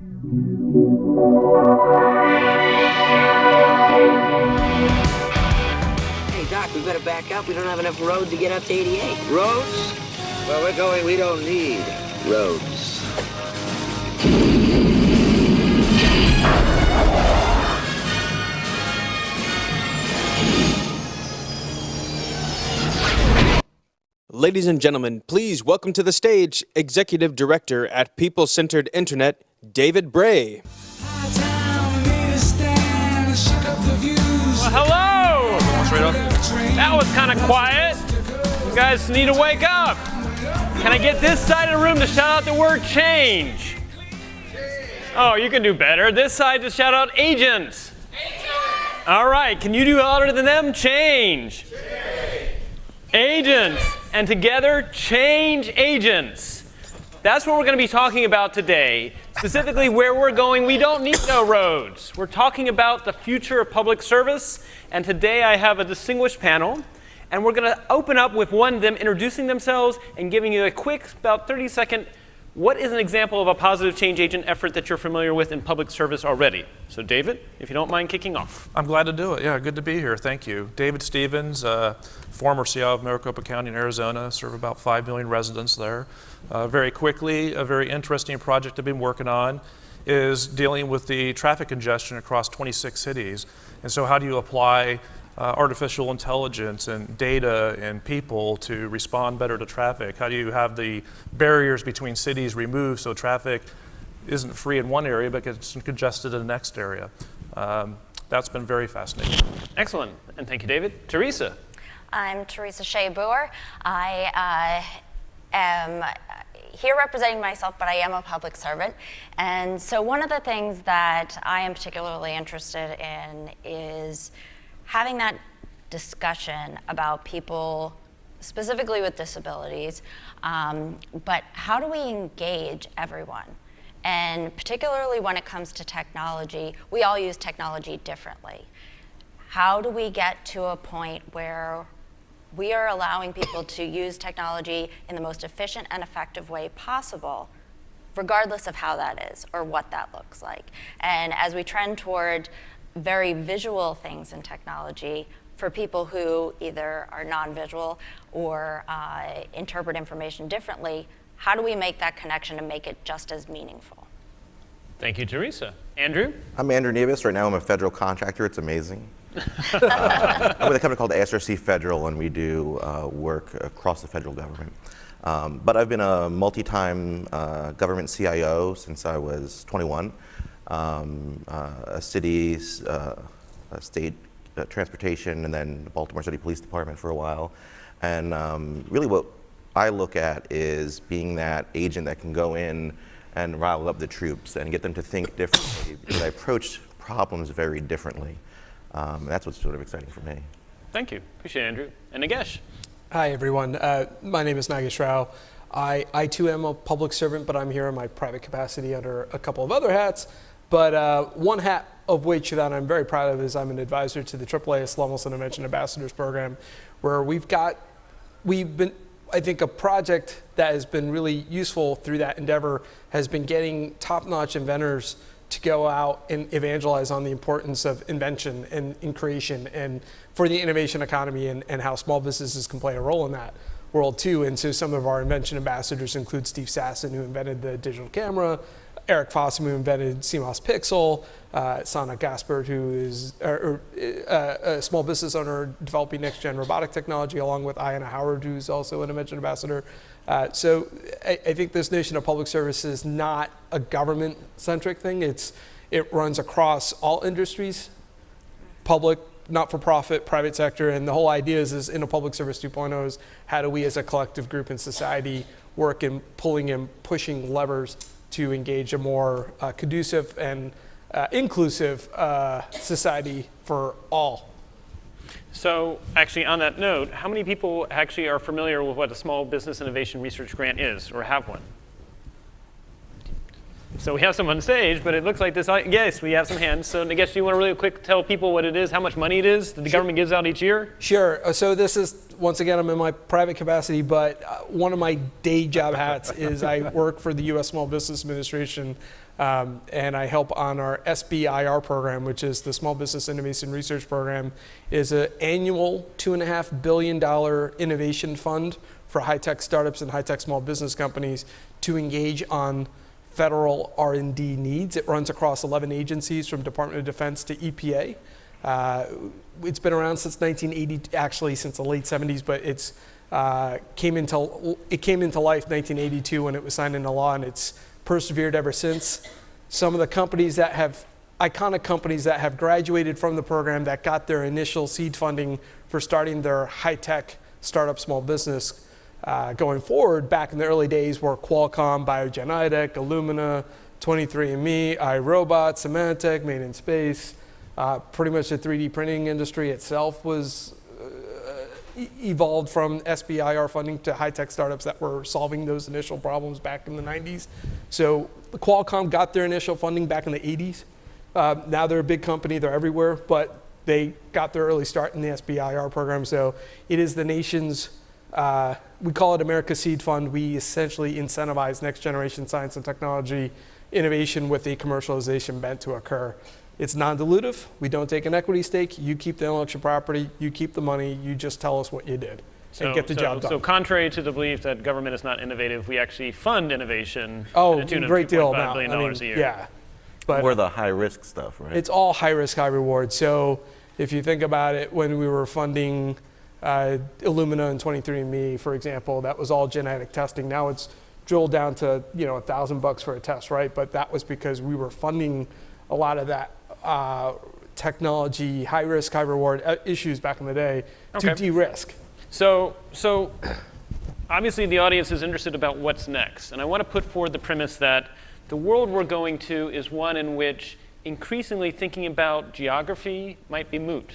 Hey, Doc, we better back up. We don't have enough road to get up to 88. Roads? Well, we're going, we don't need roads. Ladies and gentlemen, please welcome to the stage Executive Director at People Centered Internet, David Bray. Well, hello! That was kind of quiet. You guys need to wake up. Can I get this side of the room to shout out the word change? Oh, you can do better. This side to shout out agents. All right, can you do louder than them? Change. Agents. And together, change agents. That's what we're going to be talking about today. Specifically, where we're going, we don't need no roads. We're talking about the future of public service. And today I have a distinguished panel. And we're going to open up with one of them introducing themselves and giving you a quick, about 30-second, what is an example of a positive change agent effort that you're familiar with in public service already? So David, if you don't mind kicking off. I'm glad to do it. Yeah, good to be here. Thank you. David Stevens, former CEO of Maricopa County in Arizona, serve about 5 million residents there. Very quickly, a very interesting project I've been working on is dealing with the traffic congestion across 26 cities. And so how do you apply artificial intelligence and data and people to respond better to traffic? How do you have the barriers between cities removed so traffic isn't free in one area but gets congested in the next area? That's been very fascinating. Excellent. And thank you, David. Teresa. I'm Teresa Shea Booher. I am here representing myself, but I am a public servant. And so one of the things that I am particularly interested in is having that discussion about people specifically with disabilities, but how do we engage everyone? And particularly when it comes to technology, we all use technology differently. How do we get to a point where we are allowing people to use technology in the most efficient and effective way possible, regardless of how that is or what that looks like? And as we trend toward very visual things in technology, for people who either are non-visual or interpret information differently, how do we make that connection and make it just as meaningful? Thank you, Teresa. Andrew? I'm Andrew Nebus. Right now I'm a federal contractor. It's amazing. I'm with a company called ASRC Federal, and we do work across the federal government. But I've been a multi-time government CIO since I was 21. A city, a state transportation, and then the Baltimore City Police Department for a while. And really what I look at is being that agent that can go in and rile up the troops and get them to think differently, because I approach problems very differently. That's what's sort of exciting for me. Thank you. Appreciate it, Andrew. And Nagesh. Hi, everyone. My name is Nagesh. I too am a public servant, but I'm here in my private capacity under a couple of other hats. But one hat of which that I'm very proud of is I'm an advisor to the AAA Slumless and Invention Ambassadors Program, where we've been, I think a project that has been really useful through that endeavor has been getting top-notch inventors to go out and evangelize on the importance of invention and in creation and for the innovation economy and how small businesses can play a role in that world too. And so some of our invention ambassadors include Steve Sasson, who invented the digital camera, Eric Fossum, who invented CMOS Pixel, Sana Gaspard, who is a small business owner developing next-gen robotic technology, along with Ayanna Howard, who's also an invention ambassador. So I think this notion of public service is not a government-centric thing. It runs across all industries, public, not-for-profit, private sector, and the whole idea is in a public service 2.0 is how do we as a collective group in society work in pulling and pushing levers to engage a more conducive and inclusive society for all. So actually on that note, how many people actually are familiar with what a Small Business Innovation Research Grant is or have one? So we have some on stage, but it looks like this. Yes, we have some hands. So Nagesh, do you want to really quick tell people what it is, how much money it is that the government gives out each year? Sure. So this is, once again, I'm in my private capacity, but one of my day job hats is I work for the U.S. Small Business Administration, and I help on our SBIR program, which is the Small Business Innovation Research Program, is an annual $2.5 billion innovation fund for high-tech startups and high-tech small business companies to engage on federal R&D needs. It runs across 11 agencies from Department of Defense to EPA. It's been around since 1980, actually since the late 70s, but it came into life 1982 when it was signed into law, and it's persevered ever since. Some of the iconic companies that have graduated from the program that got their initial seed funding for starting their high-tech startup small business going forward back in the early days were Qualcomm, Biogen, Illumina, 23andMe, iRobot, Symantec, Made in Space. Pretty much the 3D printing industry itself was evolved from SBIR funding to high-tech startups that were solving those initial problems back in the 90s. So Qualcomm got their initial funding back in the 80s. Now they're a big company, they're everywhere, but they got their early start in the SBIR program. So it is the nation's, we call it America's Seed Fund. We essentially incentivize next generation science and technology innovation with a commercialization bent to occur. It's non-dilutive. We don't take an equity stake. You keep the intellectual property. You keep the money. You just tell us what you did and get the job done. So contrary to the belief that government is not innovative, we actually fund innovation to the tune of great deal $2.5 billion a year. Yeah. But More the high-risk stuff, right? it's all high risk, high reward. So if you think about it, when we were funding Illumina and 23andMe, for example, that was all genetic testing. Now it's drilled down to $1,000 for a test, right? But that was because we were funding a lot of that technology, high risk, high reward issues back in the day to de-risk. So obviously the audience is interested about what's next. And I want to put forward the premise that the world we're going to is one in which increasingly thinking about geography might be moot.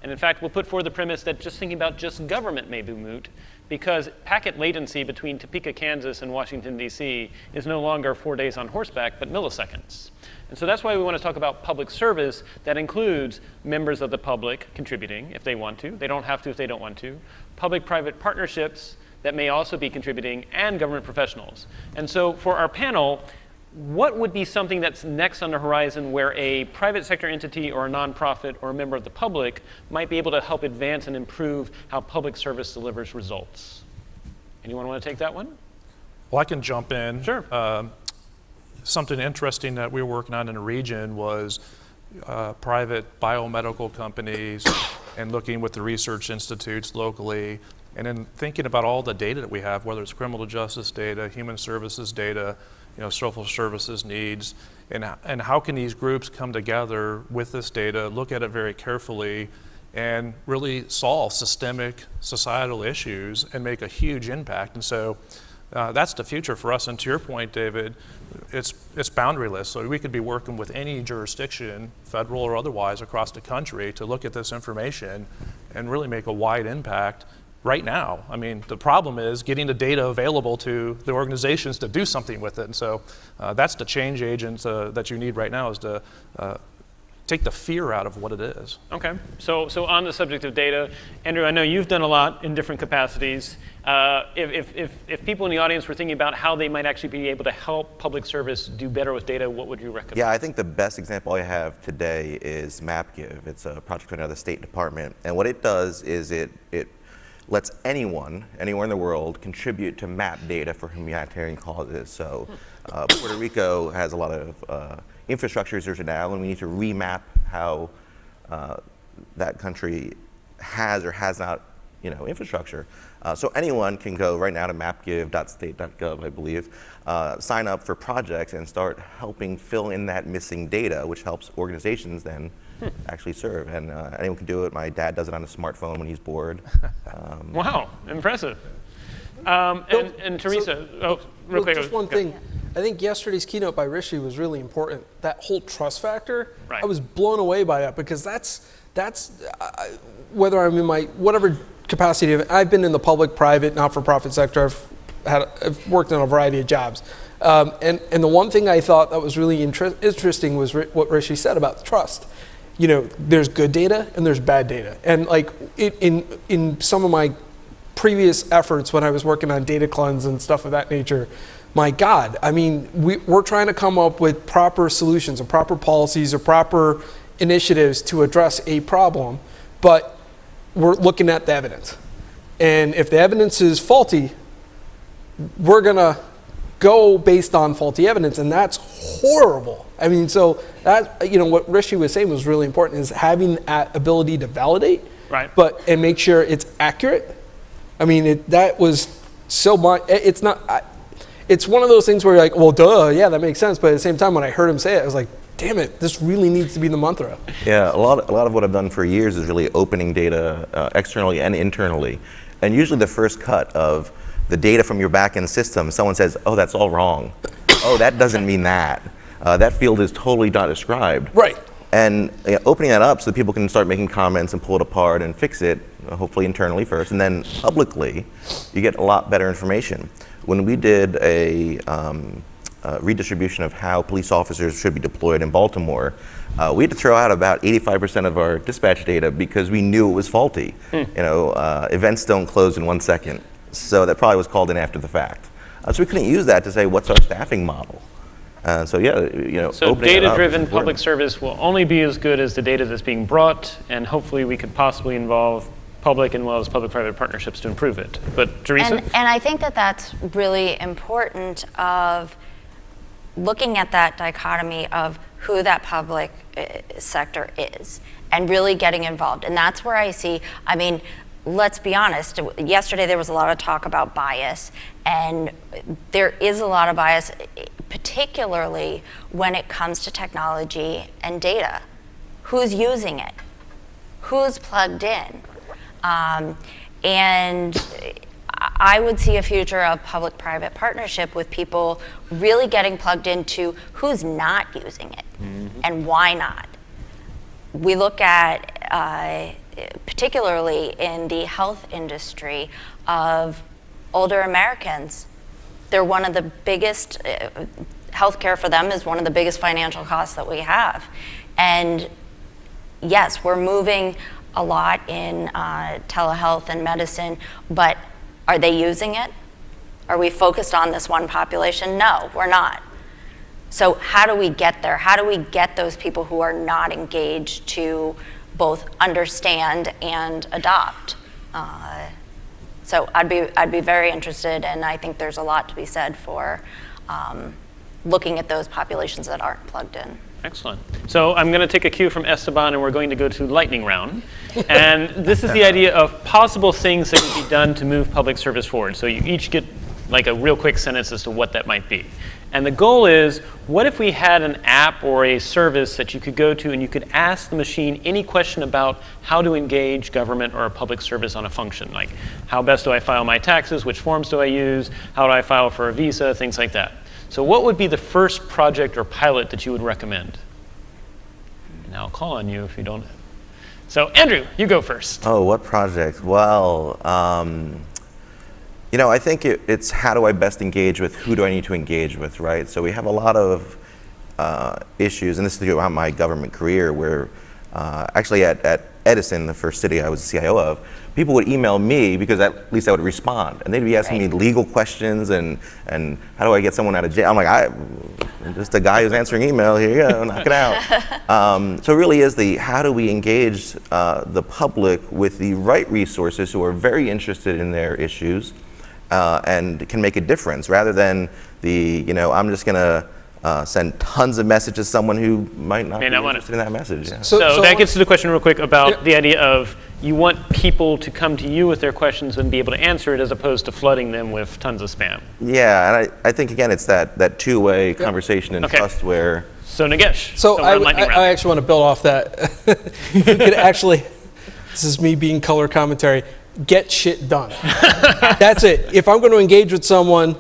And in fact, we'll put forward the premise that just thinking about just government may be moot, because packet latency between Topeka, Kansas and Washington, D.C. is no longer 4 days on horseback, but milliseconds. And so that's why we want to talk about public service that includes members of the public contributing if they want to. They don't have to if they don't want to. Public-private partnerships that may also be contributing, and government professionals. And so for our panel, what would be something that's next on the horizon where a private sector entity or a nonprofit or a member of the public might be able to help advance and improve how public service delivers results? Anyone want to take that one? Well, I can jump in. Sure. Something interesting that we were working on in the region was private biomedical companies and looking with the research institutes locally, and then thinking about all the data that we have, whether it's criminal justice data, human services data, social services needs, and how can these groups come together with this data, look at it very carefully, and really solve systemic societal issues and make a huge impact. And so that's the future for us. And to your point, David, it's boundaryless. So we could be working with any jurisdiction, federal or otherwise, across the country to look at this information and really make a wide impact right now. I mean, the problem is getting the data available to the organizations to do something with it. And so that's the change agent that you need right now, is to take the fear out of what it is. Okay, so on the subject of data, Andrew, I know you've done a lot in different capacities. If people in the audience were thinking about how they might actually be able to help public service do better with data, what would you recommend? Yeah, I think the best example I have today is MapGive. It's a project under the State Department. And what it does is it lets anyone, anywhere in the world, contribute to map data for humanitarian causes. So Puerto Rico has a lot of infrastructures now, and we need to remap how that country has or has not, infrastructure. So anyone can go right now to mapgive.state.gov, I believe, sign up for projects and start helping fill in that missing data, which helps organizations then actually serve. And anyone can do it. My dad does it on a smartphone when he's bored. Wow, impressive. And Teresa, real quick. Just one thing. I think yesterday's keynote by Rishi was really important. That whole trust factor, right. I was blown away by that, because that's whether I'm in my whatever capacity. I've been in the public, private, not-for-profit sector. I've worked in a variety of jobs. And the one thing I thought that was really interesting was what Rishi said about trust. You know, there's good data and there's bad data. And like in some of my previous efforts when I was working on data cleanse and stuff of that nature, my God, I mean, we're trying to come up with proper solutions or proper policies or proper initiatives to address a problem, but we're looking at the evidence. And if the evidence is faulty, we're gonna go based on faulty evidence, and that's horrible. I mean, so that, you know, what Rishi was saying was really important, is having that ability to validate, right, and make sure it's accurate. I mean, that was so much. It's not. It's one of those things where you're like, well, duh, yeah, that makes sense. But at the same time, when I heard him say it, I was like, damn it, this really needs to be the mantra. Yeah, a lot of what I've done for years is really opening data externally and internally. And usually the first cut of the data from your back-end system, someone says, oh, that's all wrong. Oh, that doesn't mean that. That field is totally not described. Right. And opening that up so that people can start making comments and pull it apart and fix it, hopefully internally first, and then publicly, you get a lot better information. When we did a redistribution of how police officers should be deployed in Baltimore, we had to throw out about 85% of our dispatch data because we knew it was faulty. You know, events don't close in 1 second, so that probably was called in after the fact. So we couldn't use that to say, what's our staffing model? So yeah, you know, so data-driven public service will only be as good as the data that's being brought, and hopefully we could possibly involve public and well as public-private partnerships to improve it. But Teresa? And I think that that's really important, of looking at that dichotomy of who that public sector is and really getting involved. And that's where I see, I mean, let's be honest, yesterday there was a lot of talk about bias, and there is a lot of bias, particularly when it comes to technology and data. Who's using it? Who's plugged in? And I would see a future of public-private partnership with people really getting plugged into who's not using it and why not. We look at, particularly in the health industry, of older Americans. They're one of the biggest, healthcare for them is one of the biggest financial costs that we have. And yes, we're moving a lot in telehealth and medicine, but are they using it? Are we focused on this one population? No, we're not. So how do we get there? How do we get those people who are not engaged to both understand and adopt? So I'd be very interested, and I think there's a lot to be said for looking at those populations that aren't plugged in. Excellent. So I'm going to take a cue from Esteban, and we're going to go to lightning round. And this is the idea of possible things that can be done to move public service forward. So you each get like a real quick sentence as to what that might be. And the goal is, what if we had an app or a service that you could go to and you could ask the machine any question about how to engage government or a public service on a function? Like, how best do I file my taxes? Which forms do I use? How do I file for a visa? Things like that. So what would be the first project or pilot that you would recommend? And I'll call on you if you don't. So Andrew, you go first. Oh, what project? Well, you know, I think it's how do I best engage with, who do I need to engage with, right? So we have a lot of issues, and this is throughout my government career, where actually at Edison, the first city I was the CIO of, people would email me because at least I would respond, and they'd be asking me legal questions and how do I get someone out of jail? I'm like, I'm just a guy who's answering email. Here you go, knock it out. So it really is the how do we engage the public with the right resources who are very interested in their issues and can make a difference, rather than the, you know, I'm just gonna send tons of messages to someone who might not be interested in that message. Yeah. So that gets to the question real quick about the idea of you want people to come to you with their questions and be able to answer it, as opposed to flooding them with tons of spam. Yeah, and I think again it's that two-way conversation and trust where. So Nagesh. So I actually want to build off that. If you could actually, this is me being color commentary, get shit done. That's it. If I'm going to engage with someone,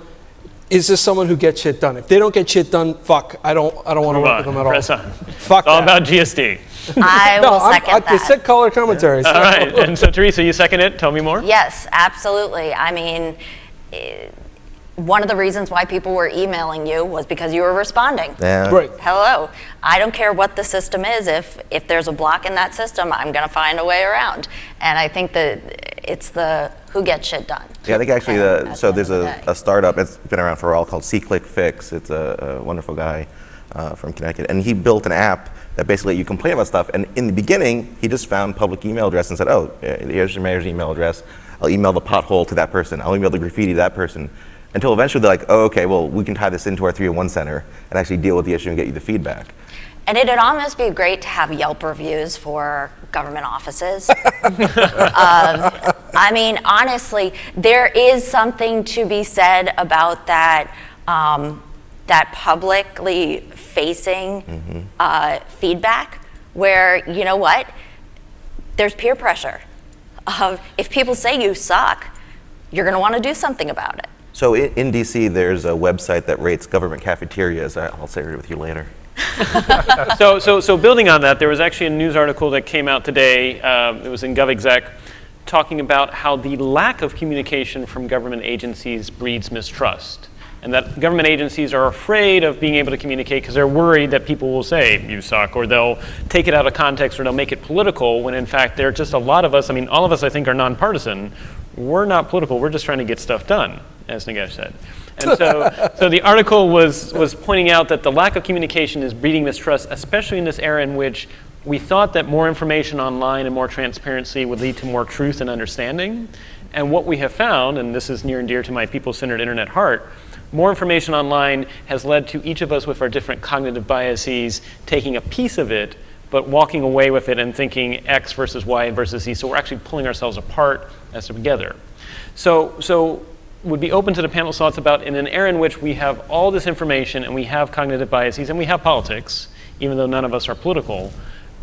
is this someone who gets shit done? If they don't get shit done, fuck, I don't want to work with them at all. Press on. Fuck it's all about GSD. I will second that. I said color commentary. So. All right, and so Teresa, you second it. Tell me more. Yes, absolutely. I mean, one of the reasons why people were emailing you was because you were responding. Yeah. Right. Hello. I don't care what the system is. If there's a block in that system, I'm going to find a way around. And I think that it's the who gets shit done. Yeah, I think actually, so there's a startup, it's been around for a while, called C-Click-Fix. It's a wonderful guy from Connecticut. And he built an app that basically you complain about stuff. And in the beginning, he just found public email address and said, oh, here's your mayor's email address. I'll email the pothole to that person. I'll email the graffiti to that person. Until eventually they're like, oh, okay, well, we can tie this into our 301 center and actually deal with the issue and get you the feedback. And it'd almost be great to have Yelp reviews for government offices. I mean, honestly, there is something to be said about that, that publicly facing feedback where, you know what, there's peer pressure. If people say you suck, you're going to want to do something about it. So in DC, there's a website that rates government cafeterias. I'll share it with you later. So building on that, there was actually a news article that came out today. It was in GovExec, talking about how the lack of communication from government agencies breeds mistrust, and that government agencies are afraid of being able to communicate because they're worried that people will say you suck, or they'll take it out of context, or they'll make it political. When in fact, there are just a lot of us. I mean, all of us, I think, are nonpartisan. We're not political. We're just trying to get stuff done, as Nagesh said. And so the article was pointing out that the lack of communication is breeding mistrust, especially in this era in which we thought that more information online and more transparency would lead to more truth and understanding. And what we have found, and this is near and dear to my people-centered internet heart, more information online has led to each of us with our different cognitive biases taking a piece of it, but walking away with it and thinking X versus Y versus Z. So we're actually pulling ourselves apart as together. So would be open to the panel's thoughts about, in an era in which we have all this information and we have cognitive biases and we have politics, even though none of us are political,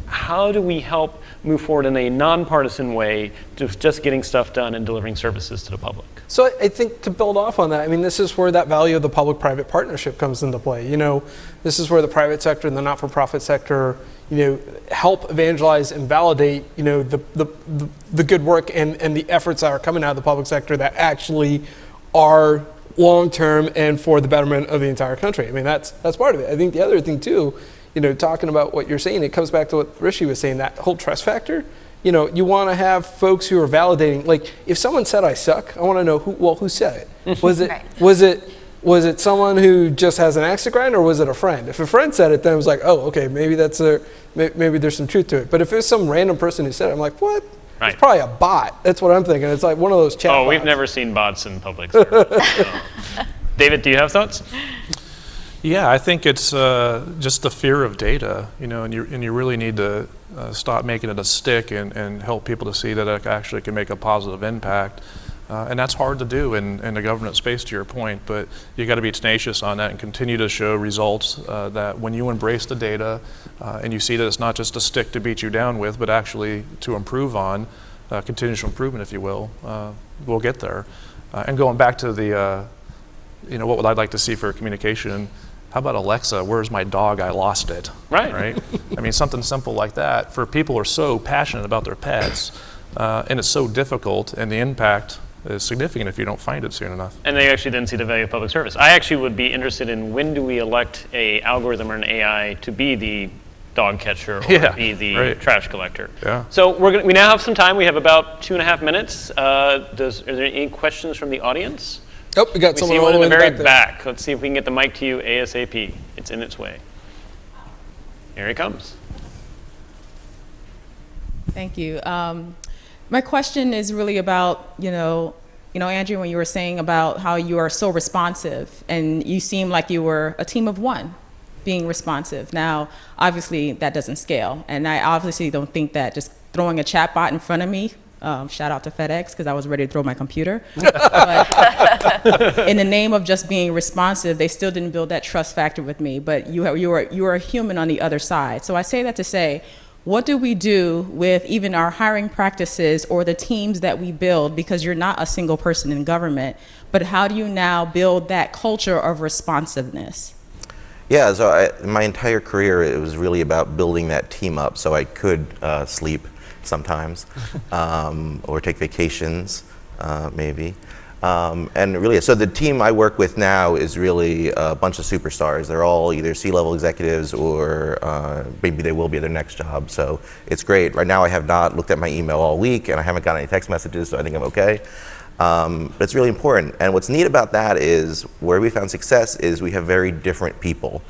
how do we help move forward in a nonpartisan way to just getting stuff done and delivering services to the public? So I think to build off on that, I mean, this is where that value of the public-private partnership comes into play. You know, this is where the private sector and the not-for-profit sector, you know, help evangelize and validate, you know, the good work and the efforts that are coming out of the public sector that actually are long-term and for the betterment of the entire country. I mean, that's part of it. I think the other thing too, you know, talking about what you're saying, it comes back to what Rishi was saying, that whole trust factor. You know, you want to have folks who are validating. Like, if someone said I suck, I want to know who said it. Was it Right. was it someone who just has an axe to grind, or was it a friend? If a friend said it, then it was like, oh, okay, maybe maybe there's some truth to it. But if it's some random person who said it, I'm like, what? Right. It's probably a bot. That's what I'm thinking. It's like one of those chat bots. We've never seen bots in public service. So. David, do you have thoughts? Yeah, I think it's just the fear of data, you know, and you really need to stop making it a stick and help people to see that it actually can make a positive impact. And that's hard to do in the government space, to your point, but you got to be tenacious on that and continue to show results that when you embrace the data and you see that it's not just a stick to beat you down with, but actually to improve on, continuous improvement, if you will, we'll get there. And going back to the, you know, what would I like to see for communication? How about Alexa, where's my dog? I lost it. Right? I mean, something simple like that. For people who are so passionate about their pets, and it's so difficult, and the impact is significant if you don't find it soon enough. And they actually didn't see the value of public service. I actually would be interested in, when do we elect a algorithm or an AI to be the dog catcher or be the trash collector? Yeah. So we now have some time. We have about 2.5 minutes. Are there any questions from the audience? Oh, we got someone all the way in the very back there. back. Let's see if we can get the mic to you ASAP. It's in its way. Here he comes. Thank you. My question is really about, you know, Andrew, when you were saying about how you are so responsive, and you seem like you were a team of one being responsive. Now, obviously, that doesn't scale, and I obviously don't think that just throwing a chat bot in front of me, shout out to FedEx, because I was ready to throw my computer. But in the name of just being responsive, they still didn't build that trust factor with me. But you are a human on the other side. So I say that to say, what do we do with even our hiring practices or the teams that we build? Because you're not a single person in government, but how do you now build that culture of responsiveness? Yeah, so my entire career, it was really about building that team up so I could sleep sometimes, or take vacations, maybe. And really, so the team I work with now is really a bunch of superstars. They're all either C-level executives or maybe they will be at their next job. So it's great. Right now I have not looked at my email all week and I haven't got any text messages, so I think I'm okay. But it's really important. And what's neat about that is where we found success is we have very different people.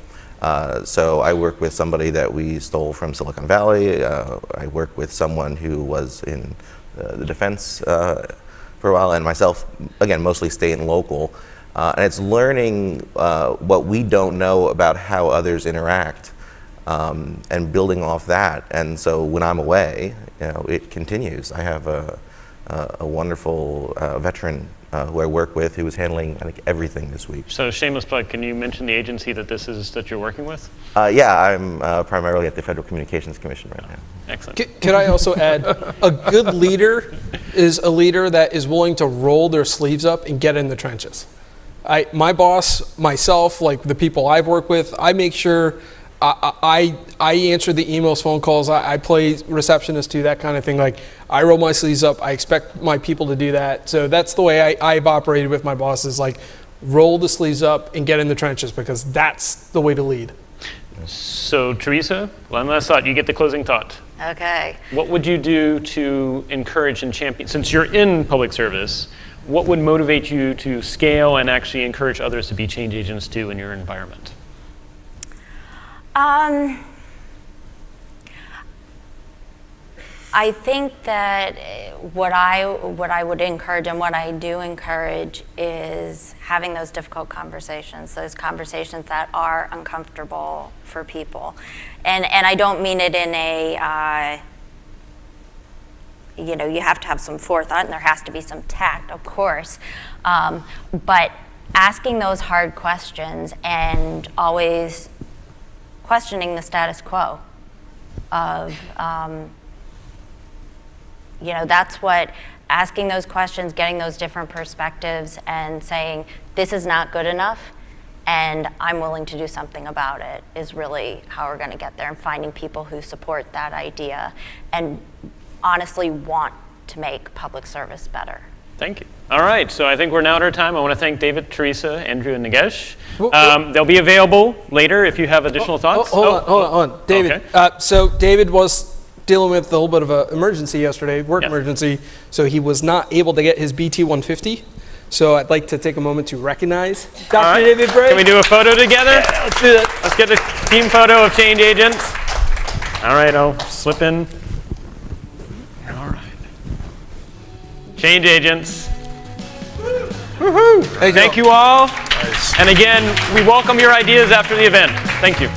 So I work with somebody that we stole from Silicon Valley. I work with someone who was in the defense for a while, and myself, again, mostly state and local. And it's learning what we don't know about how others interact and building off that. And so when I'm away, it continues. I have a wonderful veteran who I work with who is handling, I think, everything this week. So shameless plug, can you mention the agency that you're working with? Yeah, I'm primarily at the Federal Communications Commission right now. Excellent. Can I also add, a good leader is a leader that is willing to roll their sleeves up and get in the trenches. My boss, myself, like the people I've worked with, I make sure I answer the emails, phone calls, I play receptionist too, that kind of thing. Like, I roll my sleeves up, I expect my people to do that. So that's the way I've operated with my bosses, like roll the sleeves up and get in the trenches, because that's the way to lead. So Teresa, one last thought, you get the closing thought. Okay. What would you do to encourage and champion, since you're in public service, what would motivate you to scale and actually encourage others to be change agents too in your environment? I think that what I would encourage and what I do encourage is having those difficult conversations, those conversations that are uncomfortable for people. And I don't mean it in a, you have to have some forethought and there has to be some tact, of course. But asking those hard questions and always questioning the status quo of, that's what asking those questions, getting those different perspectives and saying, this is not good enough and I'm willing to do something about it is really how we're going to get there, and finding people who support that idea and honestly want to make public service better. Thank you. All right, so I think we're now at our time. I want to thank David, Teresa, Andrew, and Nagesh. They'll be available later if you have additional thoughts. Hold on. David. Okay. So David was dealing with a little bit of an emergency yesterday, work emergency, so he was not able to get his BT-150. So I'd like to take a moment to recognize Dr. David Bray. Can we do a photo together? Yeah, let's do that. Let's get a team photo of change agents. All right, I'll slip in. All right. Change agents. Woohoo! Thank you all. Nice. And again, we welcome your ideas after the event. Thank you.